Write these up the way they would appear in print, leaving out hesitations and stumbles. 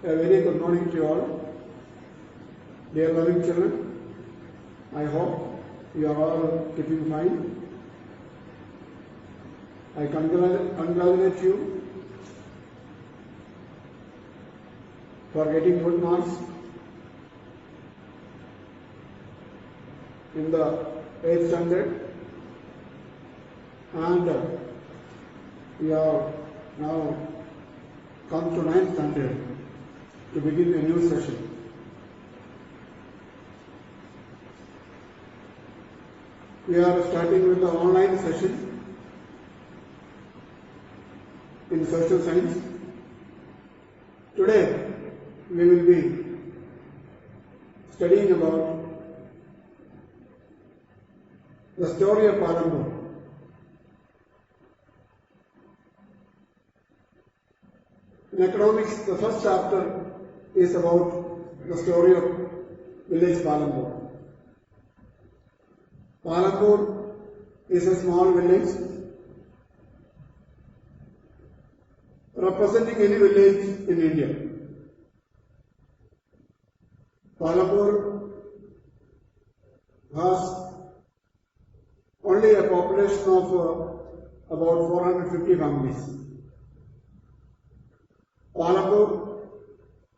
A very good morning to you all. Dear loving children, I hope you are all keeping fine. I congratulate you for getting good marks in the 8th standard, and we have now come to 9th standard to begin a new session. We are starting with the online session in social science. Today we will be studying about the story of Palambur. In economics, the first chapter is about the story of village Palambur. Palambur is a small village representing any village in India. Palambur has only a population of about 450 families. Palambur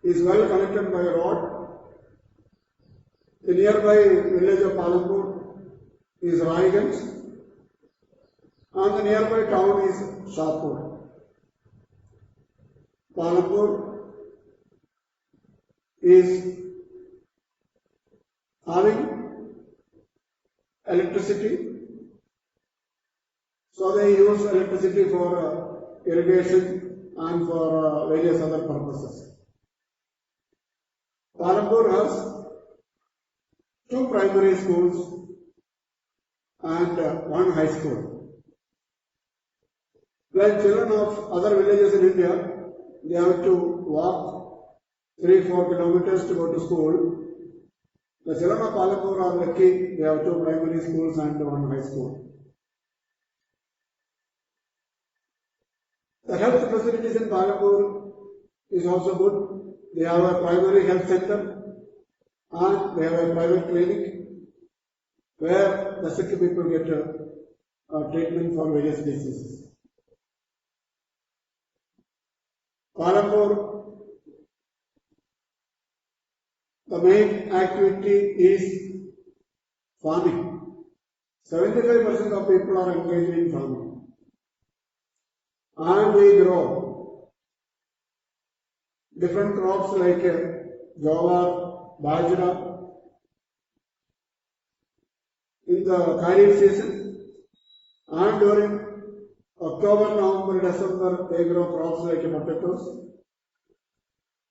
is well connected by a road. The nearby village of Palambur is Raiganj, and the nearby town is Shahpur. Palambur is having electricity, so they use electricity for irrigation and for various other purposes. Palambur has 2 primary schools and 1 high school. When children of other villages in India, they have to walk 3-4 kilometers to go to school. The children of Palambur are lucky, they have 2 primary schools and 1 high school. The health facilities in Palambur is also good. They have a primary health center and they have a private clinic where the sick people get treatment for various diseases. Palambur, the main activity is farming. 75% of people are engaged in farming. And we grow different crops like jowar, bajra. In the Kharif season, and during October, November, December, they grow crops like potatoes.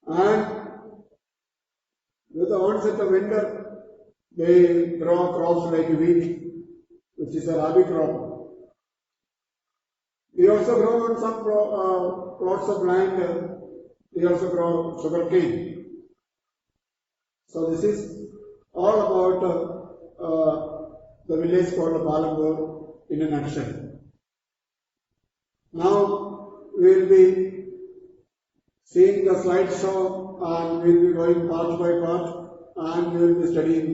And with the onset of winter, they grow crops like wheat, which is a rabi crop. We also grow on some plots of land, we also grow sugarcane. So this is all about the village called Palambur in a nutshell. Now we will be seeing the slideshow and we will be going part by part and we will be studying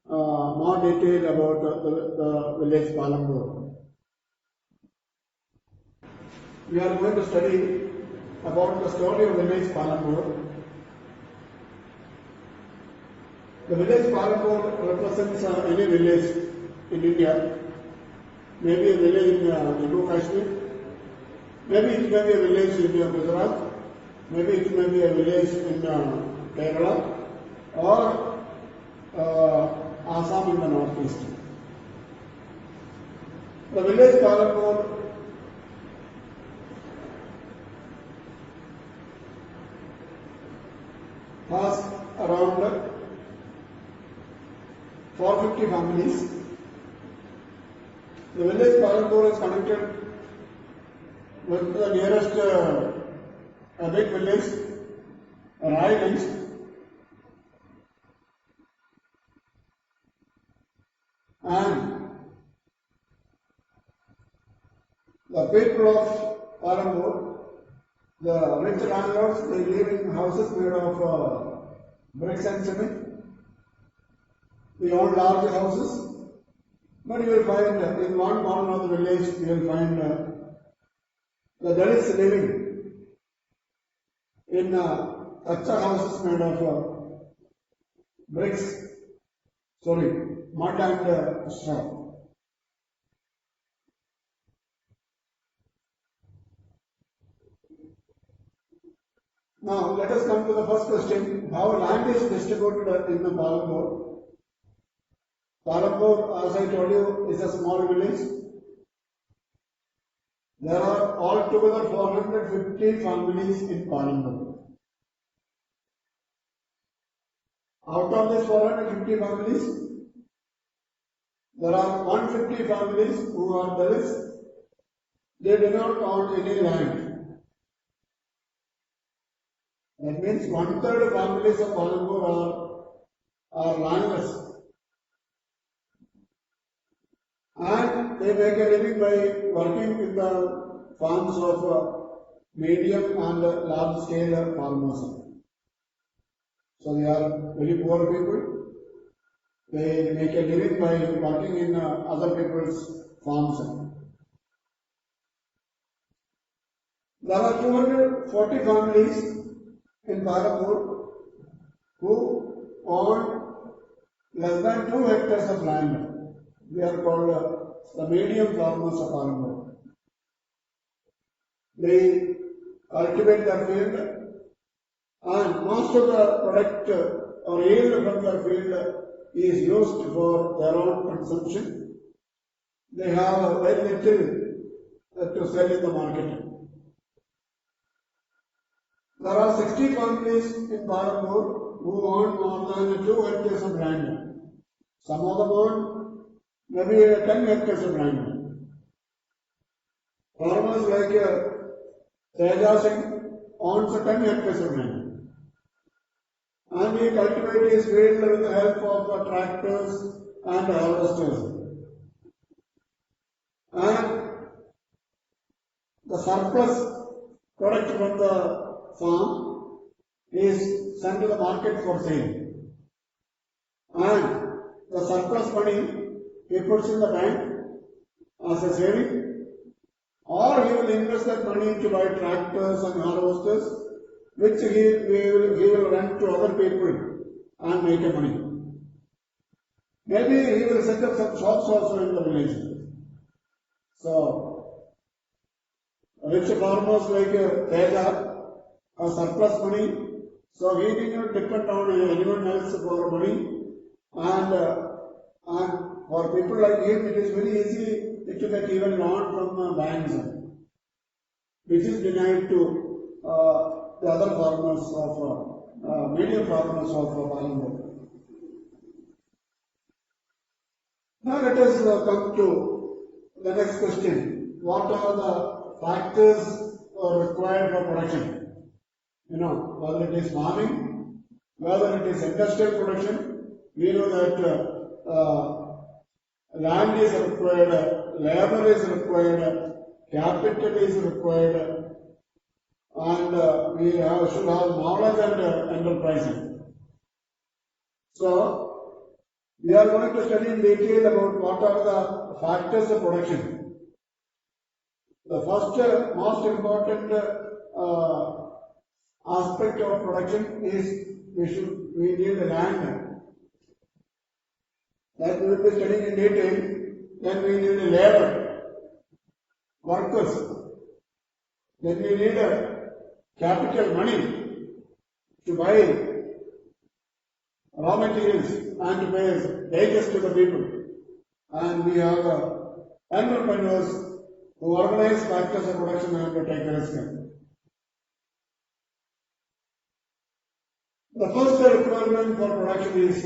more detail about the village Palambur. We are going to study about the story of village Palambur. The village Palambur represents any village in India, maybe a village in Jammu Kashmir, maybe it may be a village in Gujarat, maybe it may be a village in Kerala or Assam in the northeast. The village Palambur has around 450 families. The village Palambur is connected with the nearest big village, Raiganj, and the people of Palambur The rich landlords, they live in houses made of bricks and cement. They own large houses. But you will find in one corner of the village, you will find the Dalits living in kacha houses made of mud and straw. Now, let us come to the first question. How land is distributed in the Palampur? Palampur, as I told you, is a small village. There are altogether 450 families in Palampur. Out of these 450 families, there are 150 families who are Dalits. They do not own any land. That means 1/3 families of Palampur are landless. And they make a living by working in the farms of medium and large scale farmers. So they are very poor people. They make a living by working in other people's farms. There are 240 families in Palampur who own less than 2 hectares of land. They are called the medium farmers of Palampur. They cultivate their field, and most of the product or yield from their field is used for their own consumption. They have very little to sell in the market. There are 60 families in Palampur who own more than 2 hectares of land. Some of them own maybe 10 hectares of land. Farmers like Teja Singh owns 10 hectares of land. And he cultivates his field with the help of tractors and harvesters. And the surplus product from the farm is sent to the market for sale. And the surplus money he puts in the bank as a saving, or he will invest that money to buy tractors and harvesters, which he will rent to other people and make a money. Maybe he will set up some shops also in the village. So, rich farmers like Teja have surplus money, so he did not depend on anyone else for money, and for people like him, it is very easy to get even loan from banks, which is denied to the other farmers of medium farmers of Palampur. Now let us come to the next question. What are the factors required for production? Whether it is farming, whether it is industrial production, we know that land is required, labor is required, capital is required, and we should have knowledge and enterprise. So, we are going to study in detail about what are the factors of production. The first most important aspect of production is we need land. That we will be studying in detail. Then we need labor, workers. Then we need capital money to buy raw materials and to pay wages to the people. And we have entrepreneurs who organize factors of production and to take risk. The first requirement for production is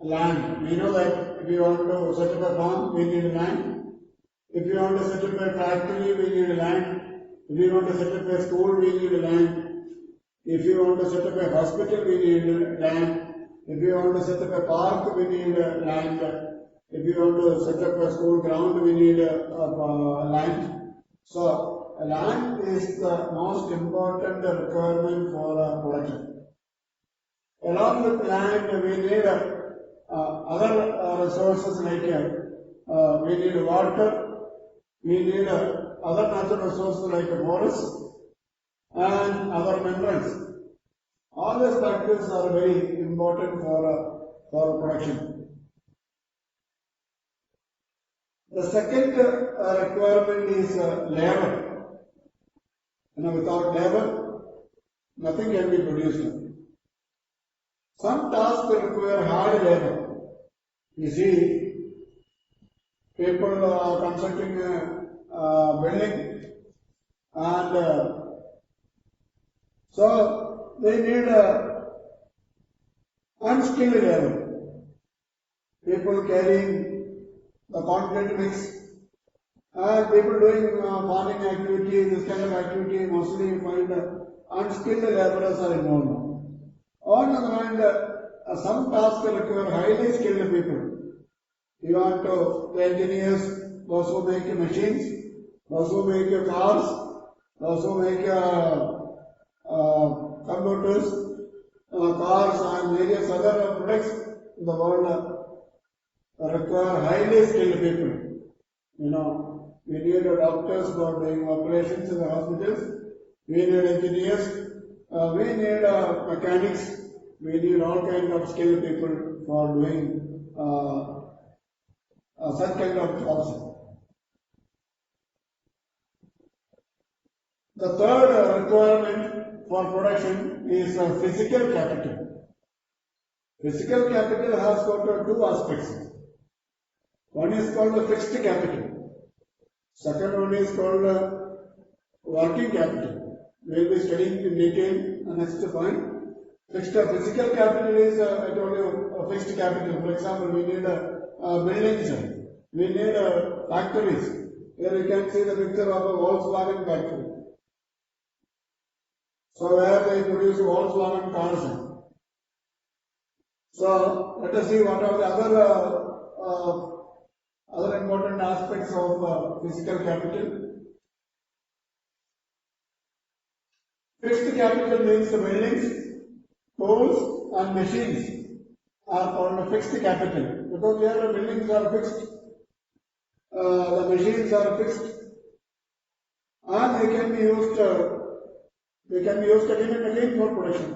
land. We know that if you want to set up a farm, we need land. If you want to set up a factory, we need land. If you want to set up a school, we need land. If you want to set up a hospital, we need land. If you want to set up a park, we need land. If you want to set up a school ground, we need land. So, land is the most important requirement for production. Along with land, we need other resources like we need water, we need other natural resources like forests and other minerals. All these factors are very important for production. The second requirement is labor. Without labor, nothing can be produced. Some tasks require hard labor. You see, people are constructing a building, and so they need unskilled labor. People carrying the concrete mix, and people doing farming activity, this kind of activity, mostly you find unskilled laborers are involved. On the other hand, some tasks require highly skilled people. You want the engineers, those who make machines, those who make cars, those who make computers, cars and various other products in the world require highly skilled people. We need doctors for doing operations in the hospitals, we need engineers, we need mechanics, we need all kinds of skilled people for doing such kind of jobs. The third requirement for production is physical capital. Physical capital has got two aspects. One is called the fixed capital. Second one is called working capital. We will be studying in detail the next point. Physical capital is, I told you, a fixed capital. For example, we need buildings, we need factories. Here you can see the picture of a Volkswagen factory. So where they produce Volkswagen cars. So let us see what are the other important aspects of physical capital. Fixed capital means the buildings, tools and machines are called fixed capital, because here the buildings are fixed, the machines are fixed, and they can be used again and again for production.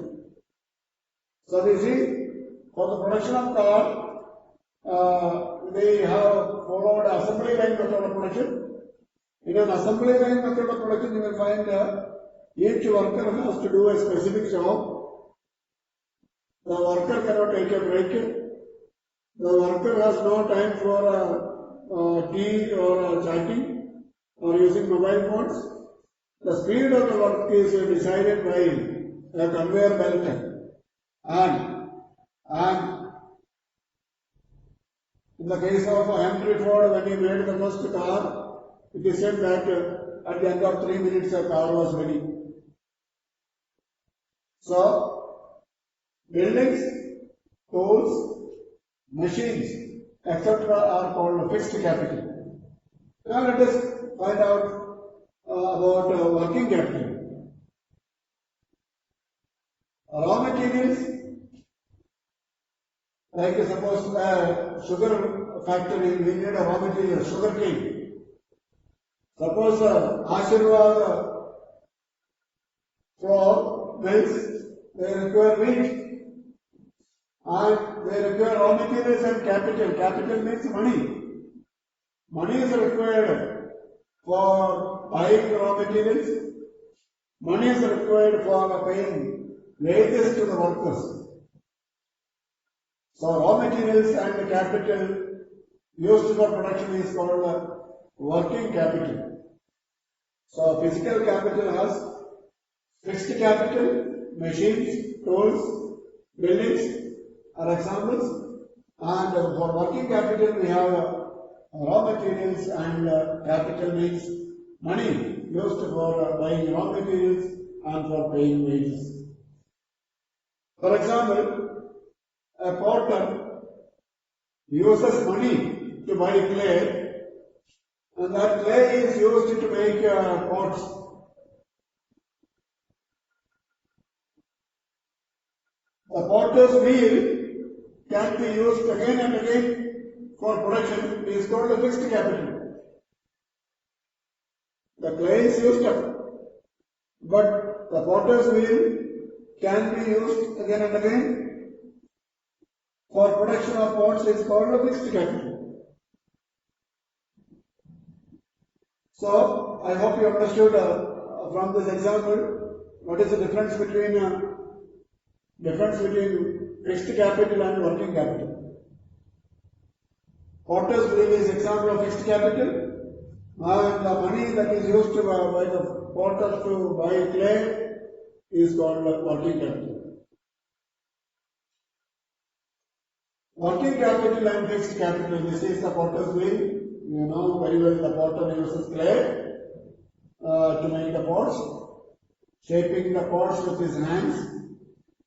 So you see, for the production of car, they have followed assembly line method of production. In an assembly line method of production, you will find each worker has to do a specific job. The worker cannot take a break. The worker has no time for tea or chatting or using mobile phones. The speed of the work is decided by a conveyor belt. And in the case of Henry Ford, when he made the first car, it is said that at the end of 3 minutes the car was ready. So, buildings, tools, machines, etc. are called fixed capital. Now let us find out about working capital. Raw materials, like suppose a sugar factory, we need a raw material, sugar cane. Suppose Ashirwad flour mills, they require wheat, and they require raw materials and capital. Capital means money. Money is required for buying raw materials. Money is required for paying wages to the workers. So raw materials and capital used for production is called working capital. So physical capital has fixed capital, machines, tools, buildings are examples, and for working capital we have raw materials, and capital means money used for buying raw materials and for paying wages. For example, a potter uses money to buy clay, and that clay is used to make pots. The potter's wheel can be used again and again for production. It is called a fixed capital. The clay is used up, but the potter's wheel can be used again and again for production of pots. Is called a fixed capital. So I hope you understood from this example what is the difference between fixed capital and working capital. Potter's wheel is example of fixed capital, and the money that is used by the potter to buy clay is called working capital. Working capital and fixed capital. This is the potter's wheel. You know very well the potter uses clay to make the pots, shaping the pots with his hands.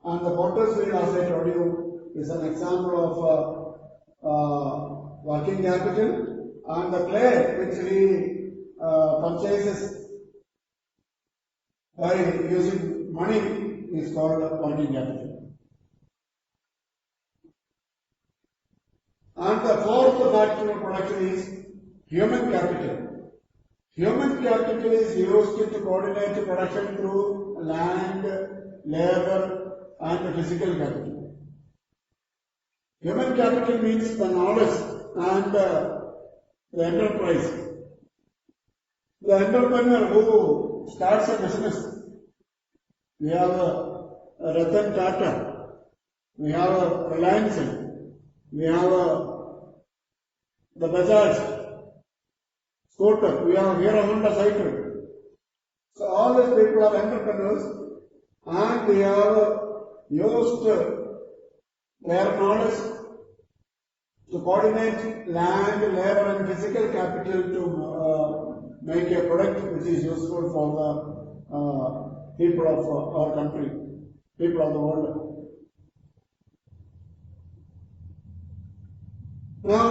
And the potter's wheel, as I told you, is an example of working capital. And the clay which he purchases by using money is called working capital. And the fourth factor of production is human capital. Human capital is used to coordinate production through land, labor, and physical capital. Human capital means the knowledge and the enterprise. The entrepreneur who starts a business. We have Ratan Tata, we have Reliance, we have the Bajaj scooter, we have Hero Honda cycle. So all these people are entrepreneurs, and they have used their knowledge to coordinate land, labor and physical capital to make a product which is useful for the people of our country, people of the world. Now,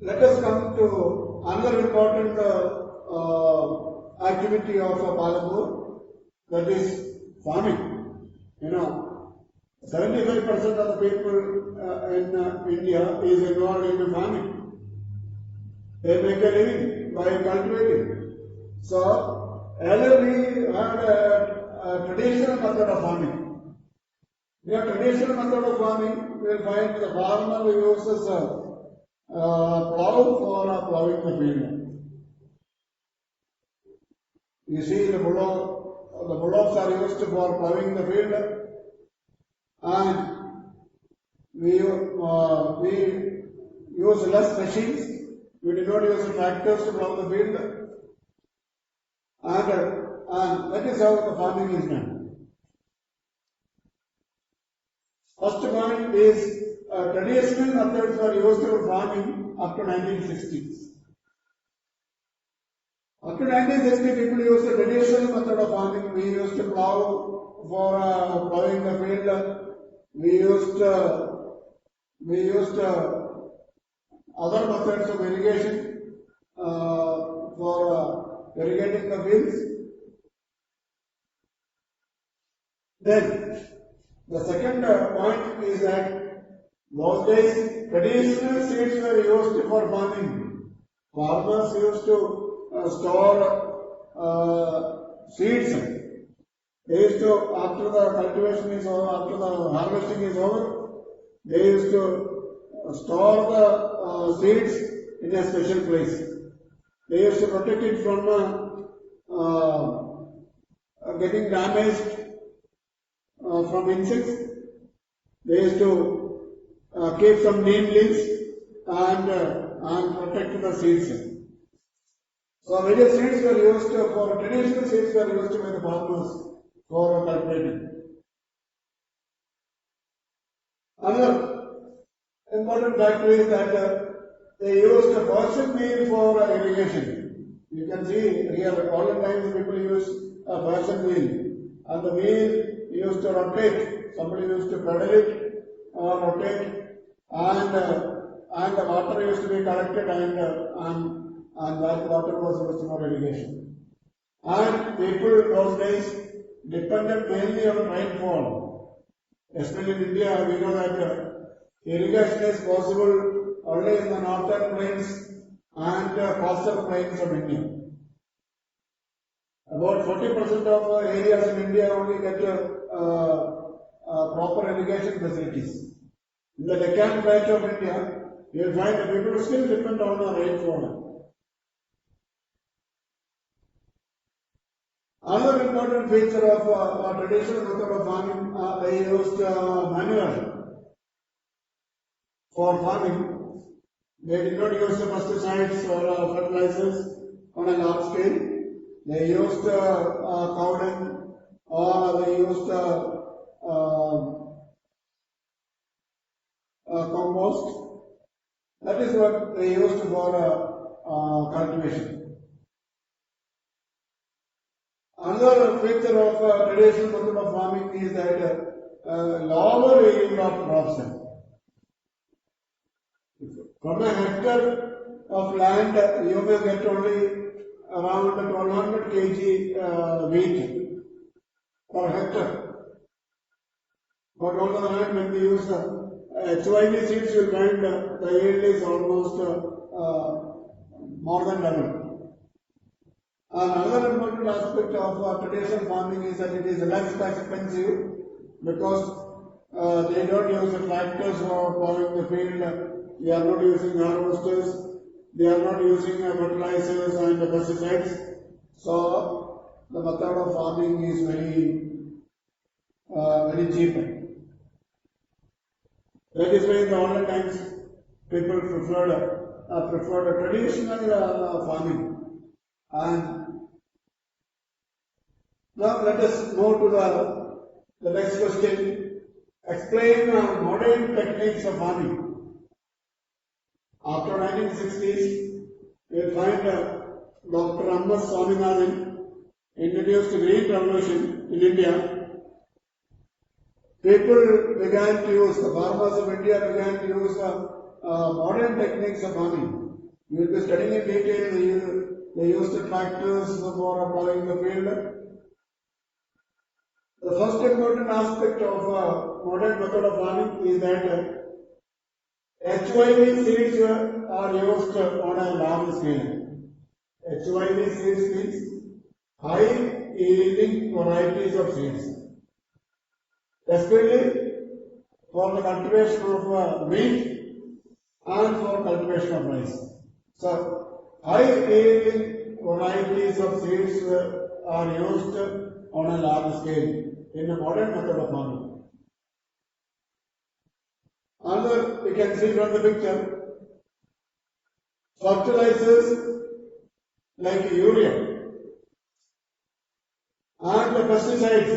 let us come to another important activity of Palanpur, that is farming. You know, 75% of the people in India is involved in farming. They make a living by cultivating. So, earlier we had a traditional method of farming. In a traditional method of farming, we will find the farmer uses plow for plowing the field. You see the bullocks are used for plowing the field, and we use less machines. We do not use tractors to plow the field, and that is how the farming is done. First point is traditional methods were used for farming up to 1960s. Up to 1960, people used the traditional method of farming. We used to plow for plowing the field. We used other methods of irrigation for irrigating the fields. Then the second point is that those days traditional seeds were used for farming. Farmers used to store seeds. They used to, after the cultivation is over, after the harvesting is over, they used to store the seeds in a special place. They used to protect it from getting damaged from insects. They used to keep some neem leaves and protect the seeds. So various seeds were used for traditional seeds were used by the farmers for cultivating. Another important factor is that they used a person wheel for irrigation. You can see here all the times people use a person wheel, and the wheel used to rotate. Somebody used to pedal it or rotate, and the water used to be collected and and that water was used for irrigation. And people those days depended mainly on rainfall. Especially in India, we know that irrigation is possible only in the northern plains and coastal plains of India. About 40% of areas in India only get proper irrigation facilities. In the Deccan Plateau of India, you will find that people still depend on the rainfall. Another important feature of our traditional method of farming, they used manure for farming. They did not use the pesticides or fertilizers on a large scale. They used cow dung, or they used compost. That is what they used for cultivation. Another feature of traditional method of farming is that lower yield of crops. From a hectare of land, you may get only around 1200 kg wheat per hectare. But on the other hand, when we use HYV seeds, you will find the yield is almost more than double. Another important aspect of traditional farming is that it is less expensive because they don't use tractors for plowing the field. They are not using harvesters. They are not using fertilizers and pesticides. So the method of farming is very cheap. That is why in the olden times people preferred traditional farming. And now let us move to the next question. Explain modern techniques of farming. After 1960s, we will find Dr. M.S. Swaminathan introduced the Green Revolution in India. People began to use, the farmers of India began to use modern techniques of farming. We will be studying in detail. They used the tractors for plowing the field. The first important aspect of modern method of farming is that HYV seeds are used on a large scale. HYV seeds means high yielding varieties of seeds, especially for the cultivation of wheat and for cultivation of rice. So, high yielding varieties of seeds are used on a large scale in a modern method of farming. Another, you can see from the picture, fertilizers like urea and the pesticides.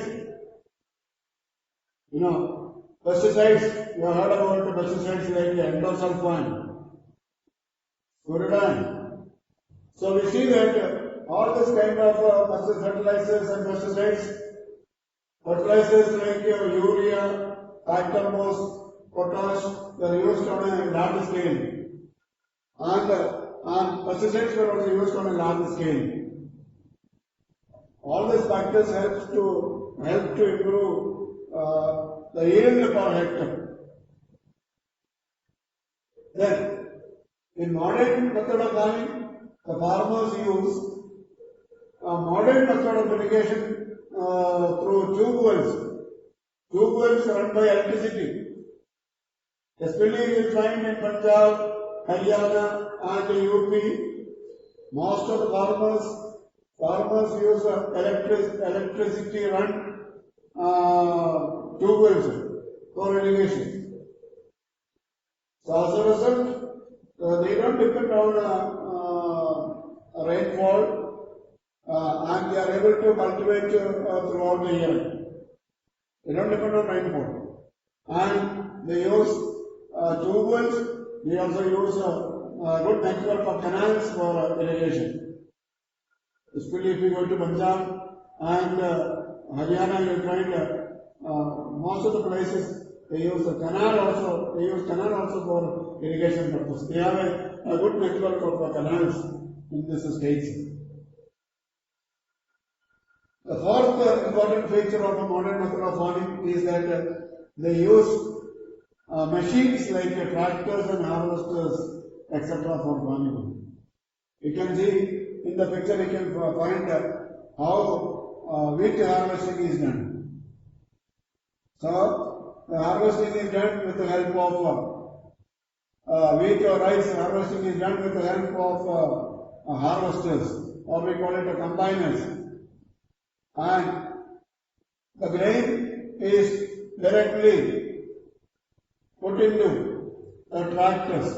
You know, pesticides, you have heard about the pesticides like endosulfan, Furidan. So we see that all this kind of fertilizers and pesticides, fertilizers like urea, pactamos, potash, they are used on a large scale. And pesticides were also used on a large scale. All these factors help to improve the yield per hectare. Then, in modern method of farming, the farmers use a modern method of irrigation through tube wells. Tube wells run by electricity. Especially you will find in Punjab, Haryana and UP, most of the farmers use electricity run tube wells for irrigation. So as a result, they don't depend on rainfall and they are able to cultivate throughout the year. They don't depend on rainfall. And they use tube wells. We also use a good network of canals for irrigation. Especially if you go to Punjab and Haryana, you will find most of the places they use canal also. They use canal also for irrigation purpose. They have a good network of canals. in these states. The fourth important feature of a modern method of farming is that they use machines like tractors and harvesters, etc. for farming. You can see in the picture, you can find how wheat harvesting is done. So, the harvesting is done with the help of wheat or rice. Harvesting is done with the help of harvesters, or we call it combiners. And the grain is directly put into the tractors.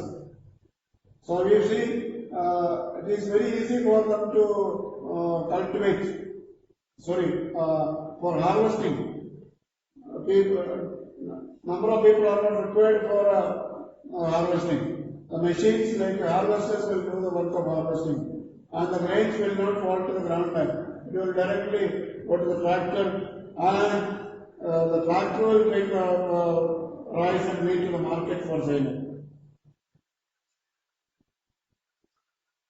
So you see, it is very easy for them to cultivate. For harvesting. Number of people are not required for harvesting. The machines like harvesters will do the work of harvesting, and the grains will not fall to the ground. It will directly go to the tractor, and the tractor will take the rice and wheat to the market for sale.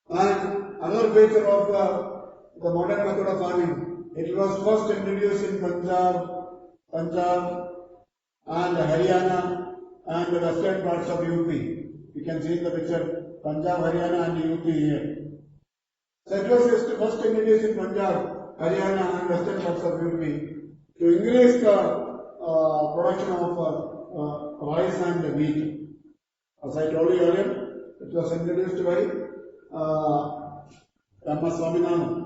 And another feature of the modern method of farming, it was first introduced in Punjab and Haryana and the western parts of UP. You can see in the picture Punjab, Haryana and UP here. So it was first introduced in Punjab, Haryana and western parts of UP to increase the production of rice and wheat. As I told you earlier, it was introduced by M.S. Swaminathan.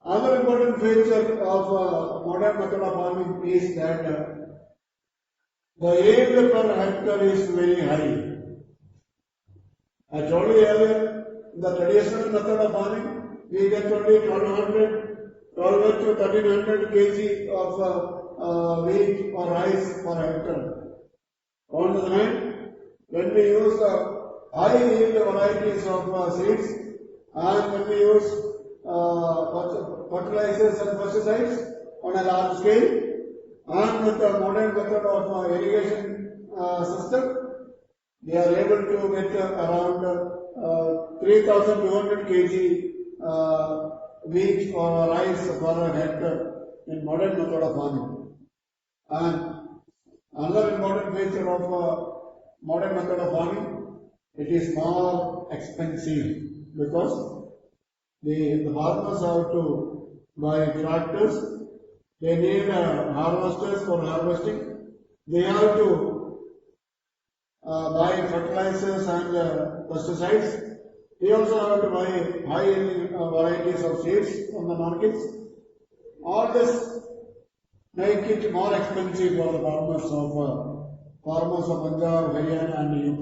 Another important feature of modern method of farming is that the yield per hectare is very high. I told you earlier, the traditional method of farming, we get only 1200 to 1300 kg of wheat or rice per hectare. On the other hand, when we use high yield varieties of seeds, and when we use fertilizers and pesticides on a large scale, and with the modern method of irrigation system, they are able to get around 3200 kg wheat or rice per hectare in modern method of farming. And another important feature of modern method of farming, it is more expensive because the farmers have to buy tractors, they need harvesters for harvesting, they have to buy fertilizers and pesticides, they also have to buy high-yielding varieties of seeds from the markets. All this make it more expensive for the farmers of Punjab, Haryana and UP.